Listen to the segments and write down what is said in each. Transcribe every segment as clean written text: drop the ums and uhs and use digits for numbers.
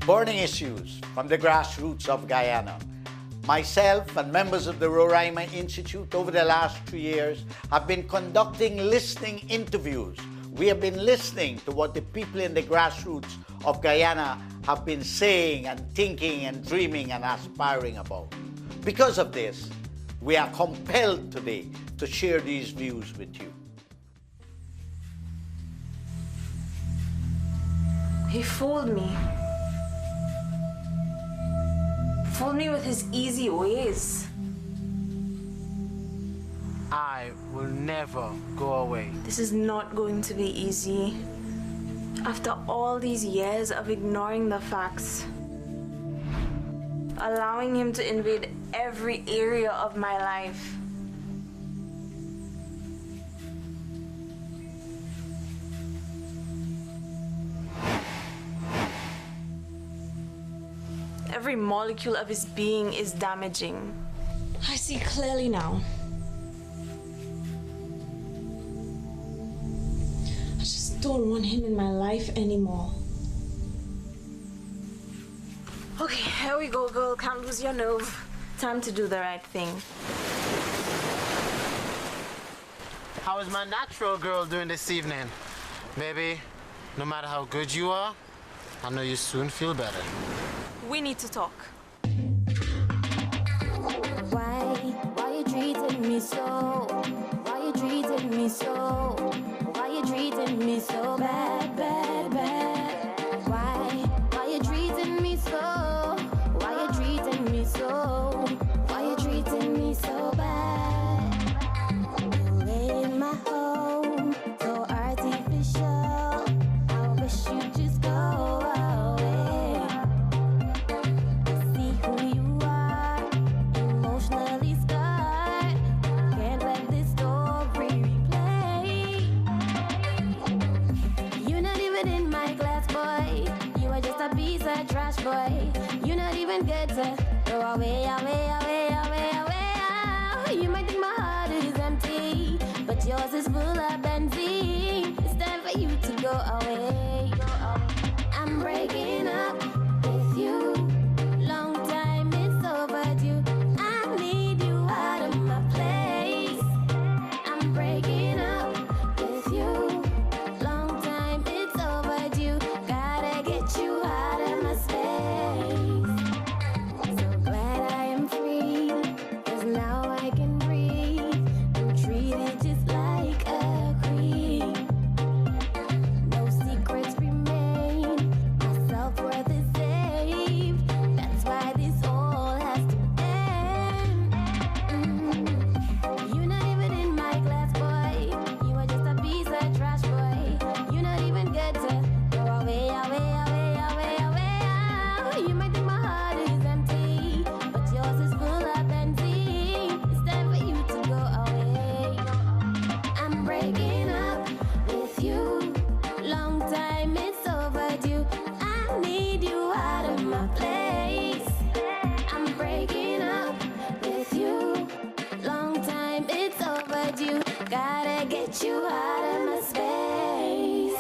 burning issues from the grassroots of Guyana. Myself and members of the Roraima Institute over the last 2 years have been conducting listening interviews. We have been listening to what the people in the grassroots of Guyana have been saying and thinking and dreaming and aspiring about. Because of this, we are compelled today to share these views with you. He fooled me. Fooled me with his easy ways. I will never go away. This is not going to be easy. After all these years of ignoring the facts, allowing him to invade every area of my life. Every molecule of his being is damaging. I see clearly now. I just don't want him in my life anymore. Okay, here we go, girl. Can't lose your nerve. Time to do the right thing. How is my natural girl doing this evening? Baby, no matter how good you are, I know you soon feel better. We need to talk. Why you treating me so? Why you treating me so? Why you treating me so bad, bad, bad? Why you treating me so? Why you treating me so? Why you treating me so bad? You in my home, so artificial. I wish you'd just go away. See who you are, emotionally scarred. Can't let this story replay. You're not even in my class, boy. You are just a piece of trash, boy. You're not even good to throw away, away, away, away, away. You might think my heart is empty, but yours is full of benzene. It's time for you to go away. I'm breaking up with you. Long time it's overdue. I need you out of my place. I'm breaking up with you. Long time it's overdue. Gotta get you out of my space. So glad I am free, 'cause now I can breathe. I'm treated just like a queen. No secrets remain. My self-worth is saved. That's why this all has to end. You're not even in my class, boy. You are just a piece of trash, boy. You're not even good to go away, away, away, away, away. You might think my heart is empty, but yours is full of benzene. It's time for you to go away. I'm breaking up with you. Long time it's overdue. I need you out of my place. I'm breaking up with you. Long time it's overdue. Gotta get you out of my space.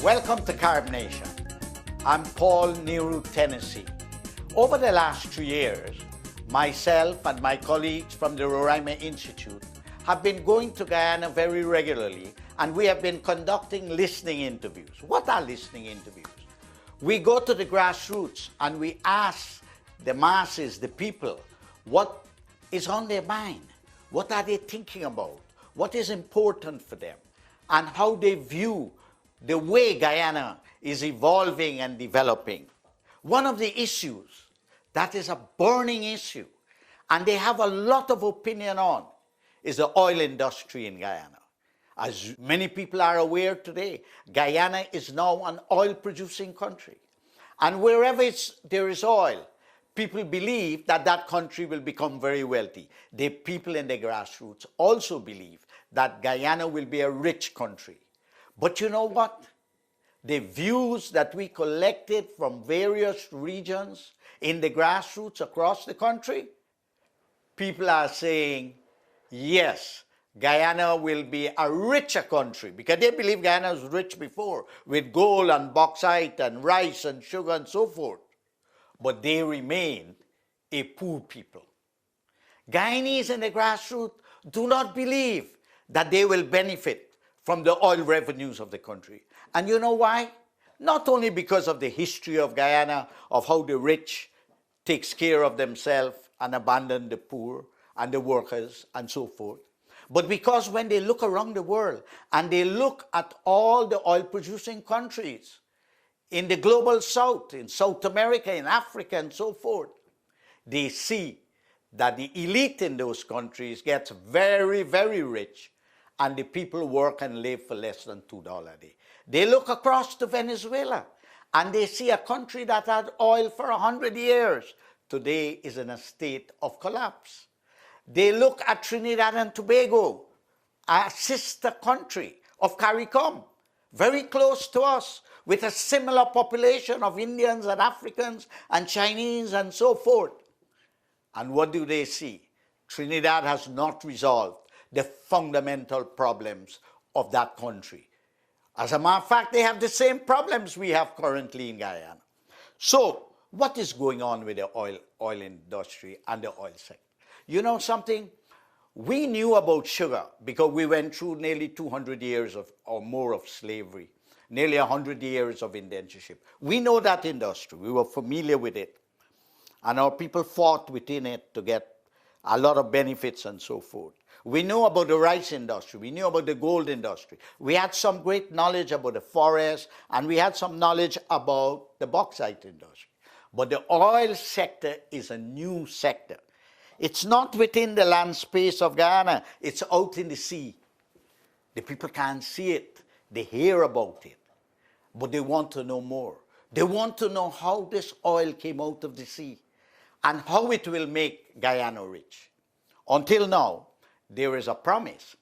Welcome to CaribNation. I'm Paul Nehru, Tennassee. Over the last 2 years, myself and my colleagues from the Roraima Institute have been going to Guyana very regularly, and we have been conducting listening interviews. What are listening interviews? We go to the grassroots and we ask the masses, the people, what is on their mind? What are they thinking about? What is important for them? And how they view the way Guyana is evolving and developing. One of the issues that is a burning issue, and they have a lot of opinion on, is the oil industry in Guyana. As many people are aware today, Guyana is now an oil-producing country. And wherever there is oil, people believe that that country will become very wealthy. The people in the grassroots also believe that Guyana will be a rich country. But you know what? The views that we collected from various regions in the grassroots across the country, people are saying, yes, Guyana will be a richer country, because they believe Guyana was rich before with gold and bauxite and rice and sugar and so forth. But they remain a poor people. Guyanese in the grassroots do not believe that they will benefit from the oil revenues of the country. And you know why? Not only because of the history of Guyana, of how the rich takes care of themselves and abandon the poor and the workers and so forth, but because when they look around the world and they look at all the oil-producing countries in the global south, in South America, in Africa, and so forth, they see that the elite in those countries gets very, very rich, and the people work and live for less than $2 a day. They look across to Venezuela, and they see a country that had oil for 100 years. Today is in a state of collapse. They look at Trinidad and Tobago, a sister country of CARICOM, very close to us, with a similar population of Indians and Africans and Chinese and so forth. And what do they see? Trinidad has not resolved the fundamental problems of that country. As a matter of fact, they have the same problems we have currently in Guyana. So, what is going on with the oil industry and the oil sector? You know something? We knew about sugar because we went through nearly 200 years or more of slavery, nearly 100 years of indentureship. We know that industry. We were familiar with it. And our people fought within it to get a lot of benefits and so forth. We know about the rice industry. We knew about the gold industry. We had some great knowledge about the forest, and we had some knowledge about the bauxite industry. But the oil sector is a new sector. It's not within the land space of Guyana. It's out in the sea. The people can't see it. They hear about it. But they want to know more. They want to know how this oil came out of the sea and how it will make Guyana rich. Until now, there is a promise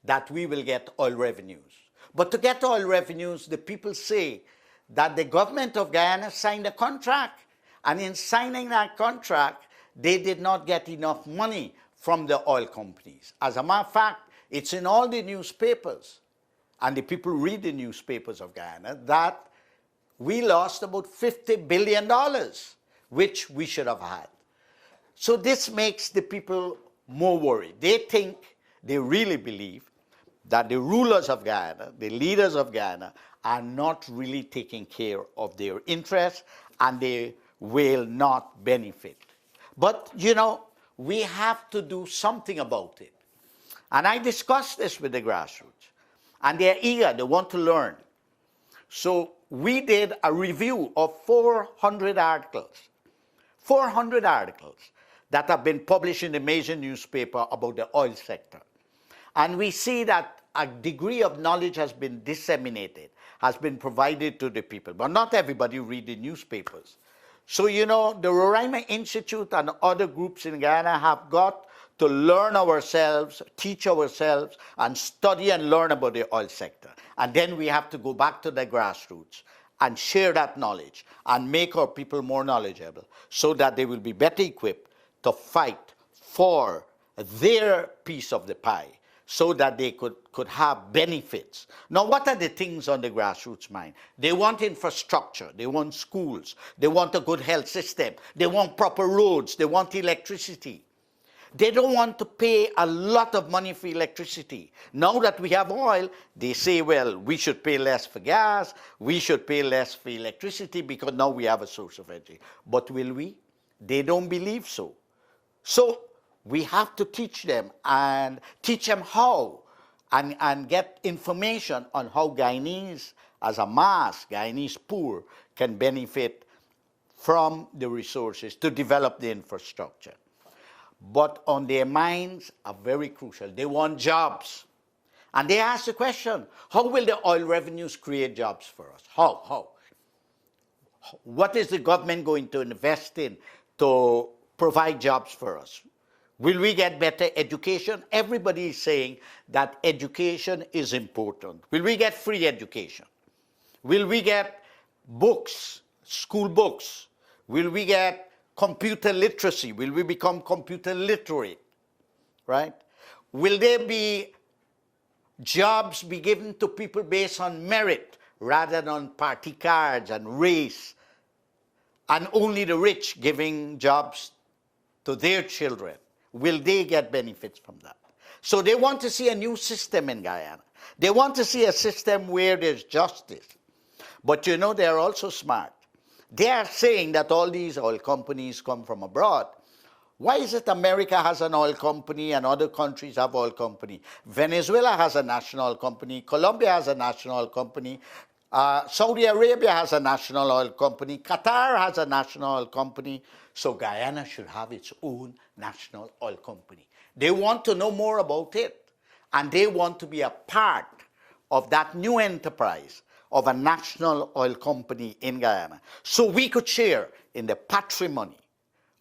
that we will get oil revenues. But to get oil revenues, the people say that the government of Guyana signed a contract. And in signing that contract, they did not get enough money from the oil companies. As a matter of fact, it's in all the newspapers, and the people read the newspapers of Guyana, that we lost about $50 billion, which we should have had. So this makes the people more worried. They think, they really believe, that the rulers of Guyana, the leaders of Guyana, are not really taking care of their interests, and they will not benefit. But, you know, we have to do something about it. And I discussed this with the grassroots, and they're eager, they want to learn. So we did a review of 400 articles that have been published in the major newspaper about the oil sector. And we see that a degree of knowledge has been disseminated, has been provided to the people. But not everybody read the newspapers. So, you know, the Roraima Institute and other groups in Guyana have got to learn ourselves, teach ourselves, and study and learn about the oil sector. And then we have to go back to the grassroots and share that knowledge and make our people more knowledgeable so that they will be better equipped to fight for their piece of the pie, so that they could have benefits. Now, what are the things on the grassroots mind? They want infrastructure, they want schools, they want a good health system, they want proper roads, they want electricity. They don't want to pay a lot of money for electricity. Now that we have oil, they say, well, we should pay less for gas, we should pay less for electricity because now we have a source of energy. But will we? They don't believe so. So we have to teach them and teach them how and get information on how Guyanese as a mass, Guyanese poor, can benefit from the resources to develop the infrastructure. But on their minds are very crucial. They want jobs. And they ask the question, how will the oil revenues create jobs for us? How? What is the government going to invest in to provide jobs for us? Will we get better education? Everybody is saying that education is important. Will we get free education? Will we get books, school books? Will we get computer literacy? Will we become computer literate? Right? Will there be jobs be given to people based on merit rather than on party cards and race, and only the rich giving jobs to their children? Will they get benefits from that? So they want to see a new system in Guyana. They want to see a system where there's justice. But you know, they're also smart. They are saying that all these oil companies come from abroad. Why is it America has an oil company and other countries have oil company? Venezuela has a national company. Colombia has a national company. Saudi Arabia has a national oil company. Qatar has a national oil company. So Guyana should have its own national oil company. They want to know more about it. And they want to be a part of that new enterprise of a national oil company in Guyana. So we could share in the patrimony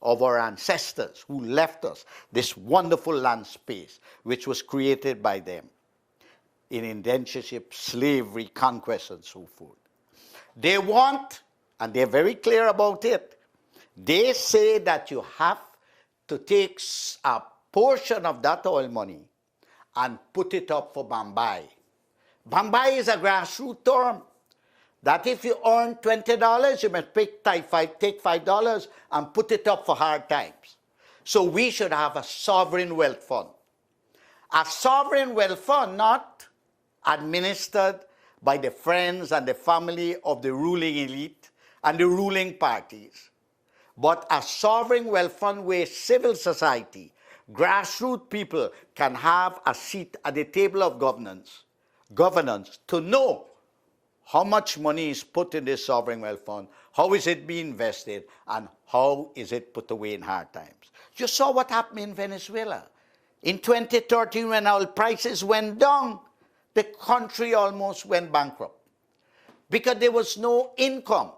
of our ancestors who left us this wonderful land space which was created by them in indentureship, slavery, conquest, and so forth. They want, and they're very clear about it, they say that you have to take a portion of that oil money and put it up for Bambai. Bambai is a grassroots term. That if you earn $20, you must take $5 and put it up for hard times. So we should have a sovereign wealth fund. A sovereign wealth fund not administered by the friends and the family of the ruling elite and the ruling parties, but a sovereign wealth fund where civil society, grassroots people can have a seat at the table of governance to know how much money is put in this sovereign wealth fund, how is it being invested, and how is it put away in hard times. You saw what happened in Venezuela. In 2013, when oil prices went down, the country almost went bankrupt because there was no income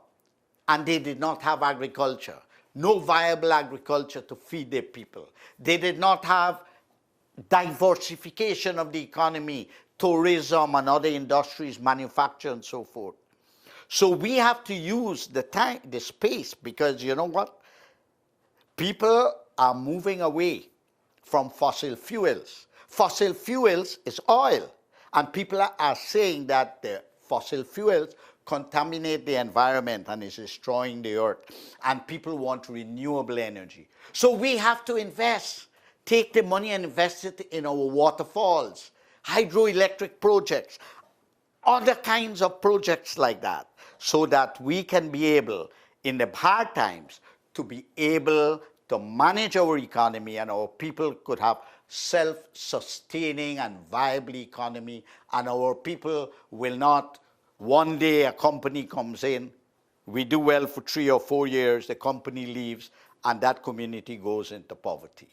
and they did not have agriculture, no viable agriculture to feed their people. They did not have diversification of the economy, tourism and other industries, manufacture and so forth. So we have to use the time, the space, because you know what? People are moving away from fossil fuels. Fossil fuels is oil, and people are saying that the fossil fuels contaminate the environment and is destroying the earth, and people want renewable energy. So we have to invest, take the money and invest it in our waterfalls, hydroelectric projects, other kinds of projects like that, so that we can be able, in the hard times, to be able to manage our economy and our people could have self-sustaining and viable economy, and our people will not, one day a company comes in, we do well for 3 or 4 years, the company leaves, and that community goes into poverty.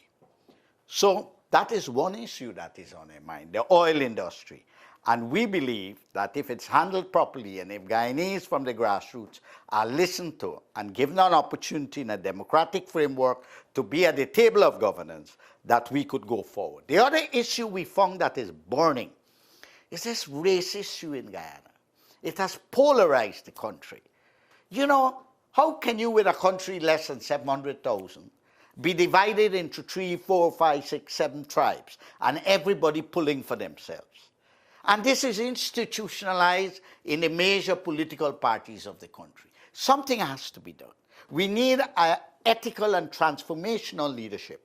So that is one issue that is on our mind, the oil industry. And we believe that if it's handled properly and if Guyanese from the grassroots are listened to and given an opportunity in a democratic framework to be at the table of governance, that we could go forward. The other issue we found that is burning is this race issue in Guyana. It has polarized the country. You know, how can you, with a country less than 700,000, be divided into 3, 4, 5, 6, 7 tribes, and everybody pulling for themselves? And this is institutionalized in the major political parties of the country. Something has to be done. We need an ethical and transformational leadership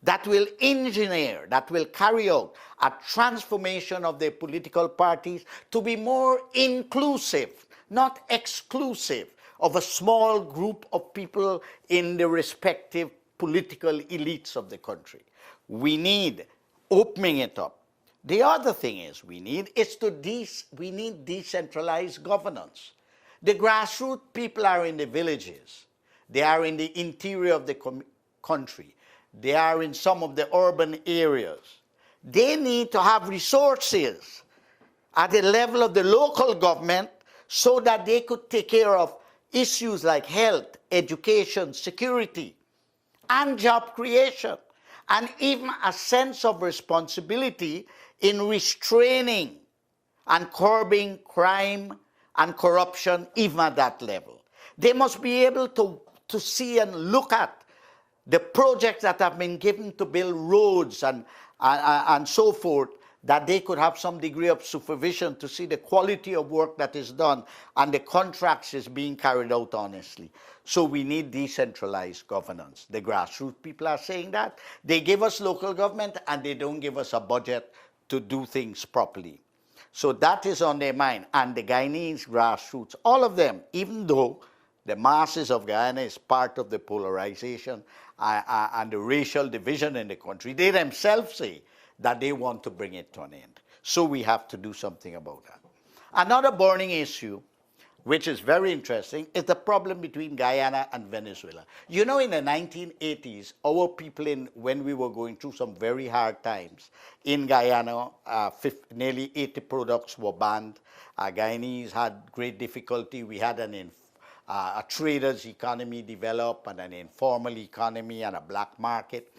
that will engineer, that will carry out a transformation of their political parties to be more inclusive, not exclusive, of a small group of people in the respective political elites of the country. We need opening it up. The other thing is we need decentralized governance. The grassroots people are in the villages. They are in the interior of the country. They are in some of the urban areas. They need to have resources at the level of the local government so that they could take care of issues like health, education, security. and job creation, and even a sense of responsibility in restraining and curbing crime and corruption even at that level. They must be able to see and look at the projects that have been given to build roads and so forth, that they could have some degree of supervision to see the quality of work that is done and the contracts is being carried out honestly. So we need decentralized governance. The grassroots people are saying that. They give us local government and they don't give us a budget to do things properly. So that is on their mind. And the Guyanese grassroots, all of them, even though the masses of Guyana is part of the polarization and the racial division in the country, they themselves say that they want to bring it to an end. So we have to do something about that. Another burning issue, which is very interesting, is the problem between Guyana and Venezuela. You know, in the 1980s, our people, when we were going through some very hard times, in Guyana, nearly 80 products were banned. Guyanese had great difficulty. We had a trader's economy develop and an informal economy and a black market.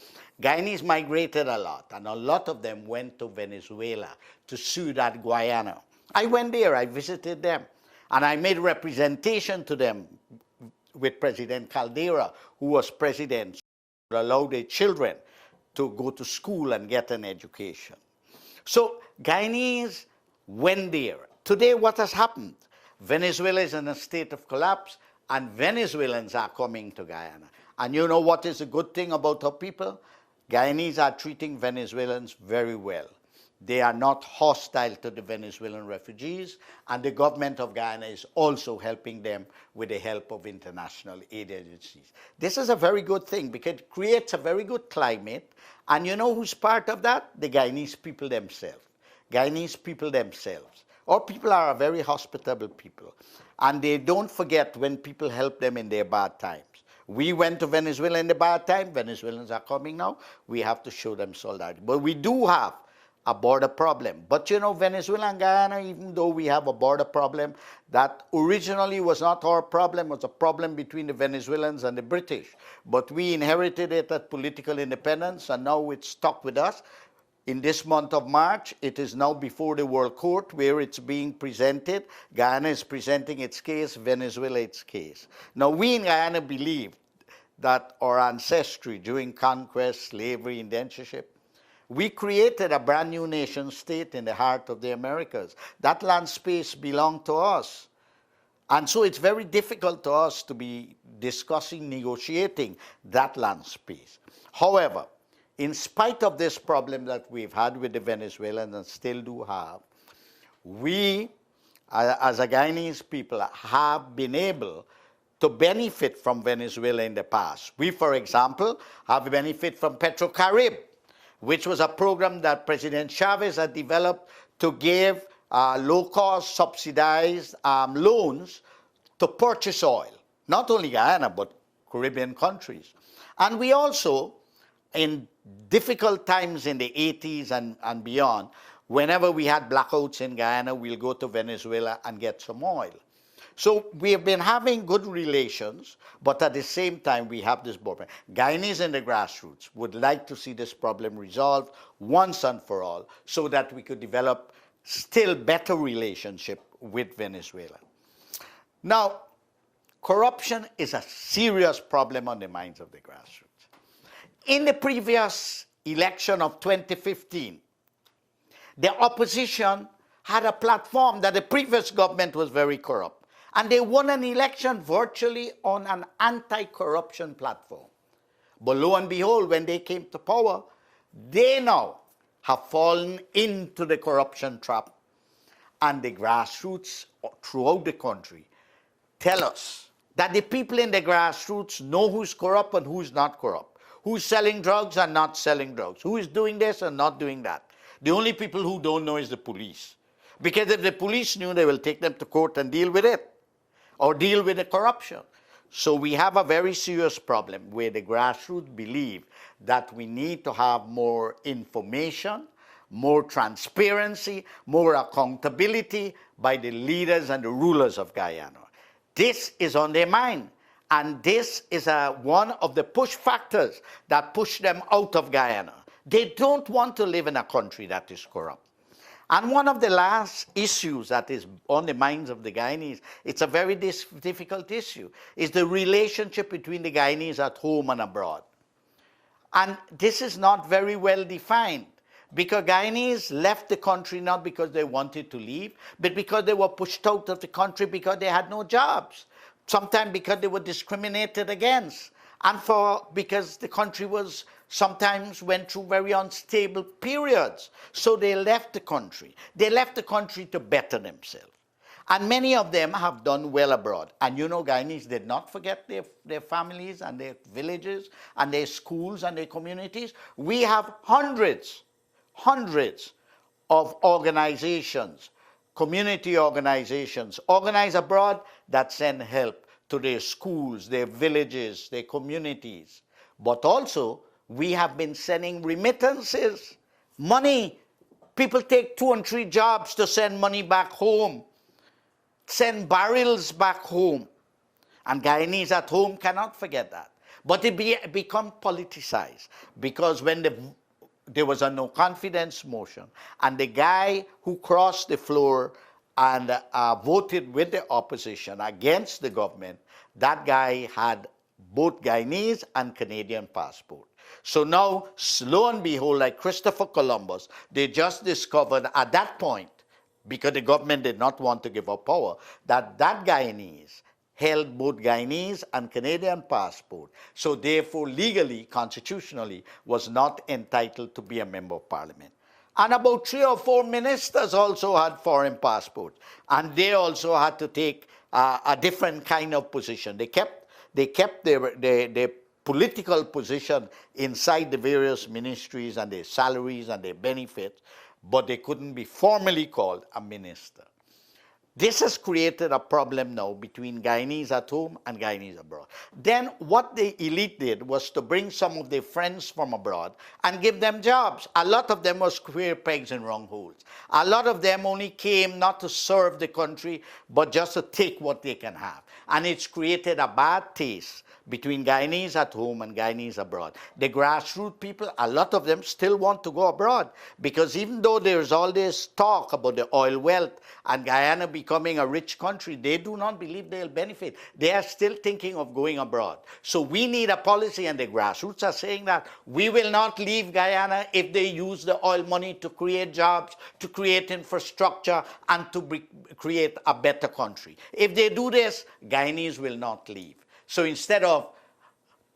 Guyanese migrated a lot, and a lot of them went to Venezuela, to Ciudad Guyana. I went there, I visited them, and I made representation to them with President Caldera, who was president, to allow their children to go to school and get an education. So Guyanese went there. Today, what has happened? Venezuela is in a state of collapse, and Venezuelans are coming to Guyana. And you know what is a good thing about our people? Guyanese are treating Venezuelans very well. They are not hostile to the Venezuelan refugees, and the government of Guyana is also helping them with the help of international aid agencies. This is a very good thing because it creates a very good climate, and you know who's part of that? The Guyanese people themselves. Guyanese people themselves. Our people are a very hospitable people, and they don't forget when people help them in their bad times. We went to Venezuela in the bad time. Venezuelans are coming now. We have to show them solidarity. But we do have a border problem. But you know, Venezuela and Guyana, even though we have a border problem, that originally was not our problem, it was a problem between the Venezuelans and the British. But we inherited it at political independence, and now it's stuck with us. In this month of March, it is now before the World Court where it's being presented. Guyana is presenting its case, Venezuela its case. Now, we in Guyana believe that our ancestry during conquest, slavery, indentureship, we created a brand new nation state in the heart of the Americas. That land space belonged to us. And so it's very difficult to us to be discussing, negotiating that land space. However, in spite of this problem that we've had with the Venezuelans and still do have, we, as a Guyanese people, have been able to benefit from Venezuela in the past. We, for example, have benefited from PetroCarib, which was a program that President Chavez had developed to give low-cost, subsidized loans to purchase oil. Not only Guyana, but Caribbean countries. And we also, in difficult times in the 80s and beyond, whenever we had blackouts in Guyana, we'll go to Venezuela and get some oil. So we have been having good relations, but at the same time, we have this problem. Guyanese in the grassroots would like to see this problem resolved once and for all so that we could develop still better relationship with Venezuela. Now, corruption is a serious problem on the minds of the grassroots. In the previous election of 2015, the opposition had a platform that the previous government was very corrupt. And they won an election virtually on an anti-corruption platform. But lo and behold, when they came to power, they now have fallen into the corruption trap. And the grassroots throughout the country tell us that the people in the grassroots know who's corrupt and who's not corrupt. Who's selling drugs and not selling drugs. Who is doing this and not doing that. The only people who don't know is the police. Because if the police knew, they will take them to court and deal with it. Or deal with the corruption. So we have a very serious problem where the grassroots believe that we need to have more information, more transparency, more accountability by the leaders and the rulers of Guyana. This is on their mind. And this is one of the push factors that push them out of Guyana. They don't want to live in a country that is corrupt. And one of the last issues that is on the minds of the Guyanese, it's a very difficult issue, is the relationship between the Guyanese at home and abroad. And this is not very well defined, because Guyanese left the country not because they wanted to leave, but because they were pushed out of the country because they had no jobs. Sometimes because they were discriminated against, and because the country was sometimes went through very unstable periods. So they left the country. They left the country to better themselves. And many of them have done well abroad. And you know, Guyanese did not forget their families and their villages and their schools and their communities. We have hundreds of organizations, community organizations, organized abroad that send help to their schools, their villages, their communities. But also, we have been sending remittances, money. People take 2 and 3 jobs to send money back home, send barrels back home. And Guyanese at home cannot forget that. But it become politicized, because when there was a no confidence motion, and the guy who crossed the floor and voted with the opposition against the government, that guy had both Guyanese and Canadian passport. So now, lo and behold, like Christopher Columbus, they just discovered at that point, because the government did not want to give up power, that Guyanese held both Guyanese and Canadian passport. So therefore, legally, constitutionally, was not entitled to be a member of parliament. And about 3 or 4 ministers also had foreign passports. And they also had to take a different kind of position. They kept their political position inside the various ministries and their salaries and their benefits, but they couldn't be formally called a minister. This has created a problem now between Guyanese at home and Guyanese abroad. Then what the elite did was to bring some of their friends from abroad and give them jobs. A lot of them were square pegs in round holes. A lot of them only came not to serve the country, but just to take what they can have. And it's created a bad taste between Guyanese at home and Guyanese abroad. The grassroots people, a lot of them still want to go abroad, because even though there's all this talk about the oil wealth and Guyana becoming a rich country, they do not believe they'll benefit. They are still thinking of going abroad. So we need a policy, and the grassroots are saying that we will not leave Guyana if they use the oil money to create jobs, to create infrastructure, and to create a better country. If they do this, Guyanese will not leave. So instead of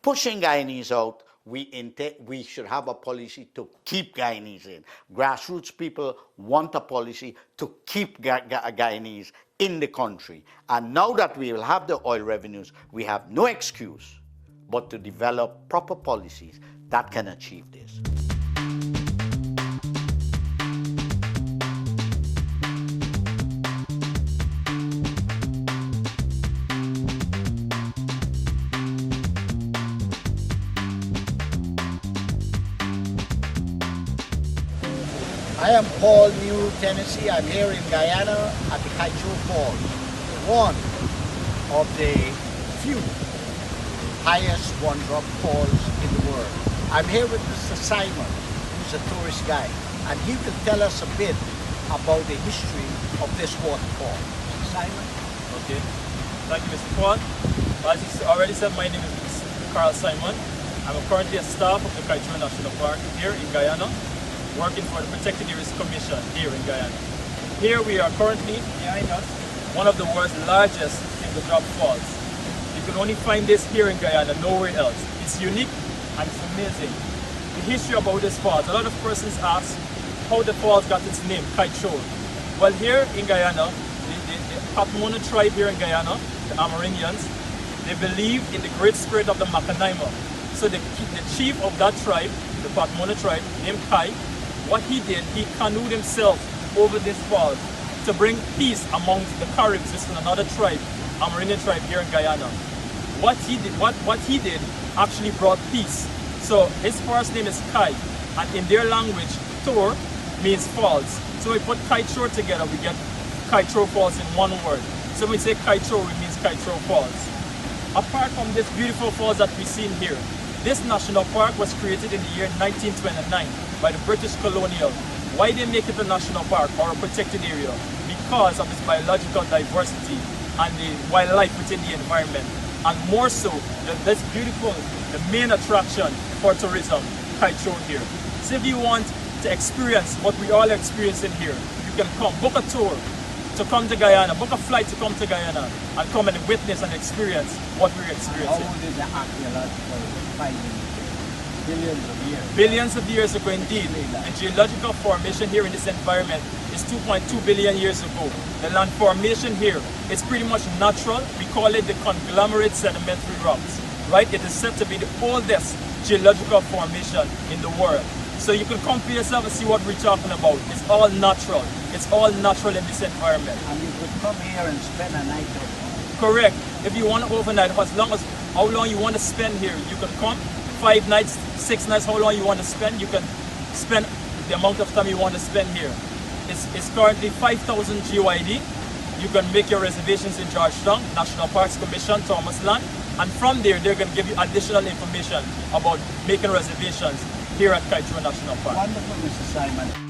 pushing Guyanese out, we should have a policy to keep Guyanese in. Grassroots people want a policy to keep Guyanese in the country. And now that we will have the oil revenues, we have no excuse but to develop proper policies that can achieve this. I am Paul, Tennassee. I'm here in Guyana at the Kaieteur Falls, one of the few highest one-drop falls in the world. I'm here with Mr. Simon, who's a tourist guide, and he will tell us a bit about the history of this waterfall. Mr. Simon? Okay. Thank you, Mr. Paul. As you already said, my name is Carl Simon. I'm currently a staff of the Kaieteur National Park here in Guyana, working for the Protected Areas Commission here in Guyana. Here we are currently behind us, one of the world's largest single drop falls. You can only find this here in Guyana, nowhere else. It's unique and it's amazing. The history about this falls, a lot of persons ask how the falls got its name, Kaieteur. Well, here in Guyana, the Patmona tribe here in Guyana, the Amerindians, they believe in the great spirit of the Macanaima. So the chief of that tribe, the Patmona tribe, named Kai, what he did, he canoed himself over this falls to bring peace amongst the Caribs. This is another tribe, Amerindian tribe here in Guyana. What he did actually brought peace. So his first name is Kai, and in their language, Tor means falls. So we put Kaieteur together, we get Kaieteur Falls in one word. So when we say Kaieteur, it means Kaieteur Falls. apart from this beautiful falls that we see here, this national park was created in the year 1929 by the British colonial. Why they make it a national park or a protected area? Because of its biological diversity and the wildlife within the environment. And more so, this beautiful, the main attraction for tourism, Kaieteur here. So if you want to experience what we all are experiencing here, you can come, book a tour to come to Guyana, book a flight to come to Guyana and come and witness and experience what we're experiencing. How old is the archaeological finding? Billions of years. Billions of years ago indeed. The geological formation here in this environment is 2.2 billion years ago. The land formation here is pretty much natural. We call it the conglomerate sedimentary rocks. Right? It is said to be the oldest geological formation in the world. So you can come for yourself and see what we're talking about. It's all natural. It's all natural in this environment. And you could come here and spend a night or so. Correct. If you want to overnight, as long as how long you want to spend here, you can come. 5 nights, 6 nights, how long you want to spend, you can spend the amount of time you want to spend here. It's currently 5,000 GYD. You can make your reservations in Georgetown, National Parks Commission, Thomas Land, and from there, they're going to give you additional information about making reservations here at Kaieteur National Park. Wonderful, Mr. Simon.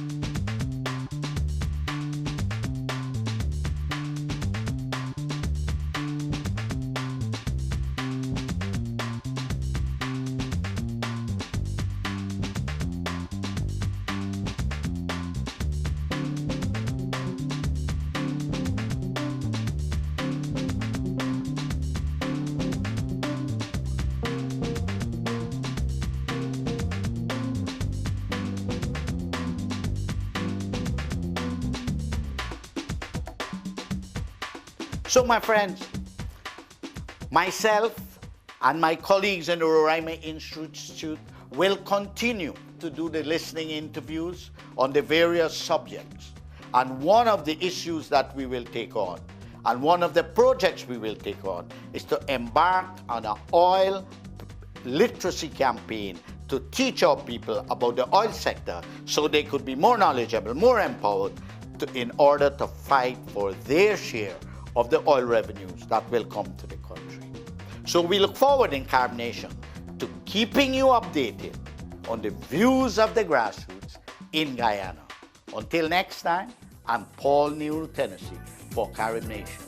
So my friends, myself and my colleagues in the Roraima Institute will continue to do the listening interviews on the various subjects. And one of the issues that we will take on, and one of the projects we will take on, is to embark on an oil literacy campaign to teach our people about the oil sector so they could be more knowledgeable, more empowered in order to fight for their share of the oil revenues that will come to the country. So we look forward in CaribNation to keeping you updated on the views of the grassroots in Guyana. Until next time, I'm Paul Nehru, Tennessee for CaribNation.